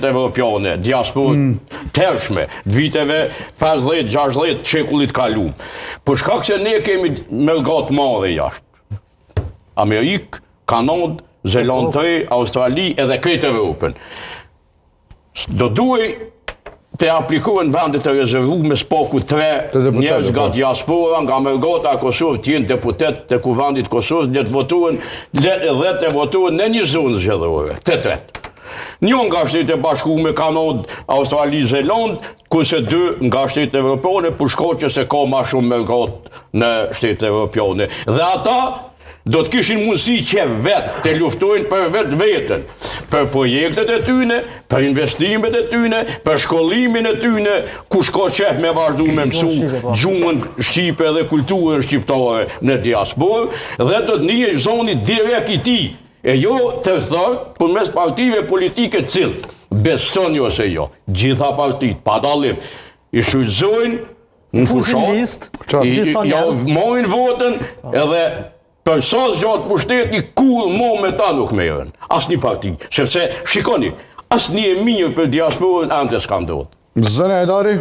evropiane, diasporë tërshme, viteve 50-60 shekullit kalum. Për shkak se ne kemi mergat madhe jashtë. Amerikë, Kanadë, Zelandë, Australi edhe krejt Evropën. Do duhej të aplikohen vendet të rezervume spaku 3 njerëz nga diaspora, nga mergata Kosovë, të jenë deputet të kuvendit Kosovës, le të votohen në një zonë zgjedhore, të. Njën nga Shtetet e Bashkuara, Kanadë, Australi, Zelandë, kurse 2 nga Shtetet Evropiane, për shkak që se ka ma shumë mergat në Shtetet Evropiane. Dhe ata do të kishin mundësi që vetë të luftojnë për vetë vetën, për projektet e tyne, për investimet e tyne, për shkollimin e tyne, kush ka qef me vazhdu me mësu gjuhën shqipe dhe kulturën shqiptare në diasporë, dhe do të një zoni direkt i ti, e jo të thërë për mes partive politike cilët, beson jo se jo, gjitha partit, pa dalim, i shfrytëzojnë në fushat, mojnë votën edhe për sa gjatë pushteti, kur me ta nuk merren. As një parti. Sepse, shikoni, as një e mirë për diasporën antes ka ndodhur. Zëna Hajdari?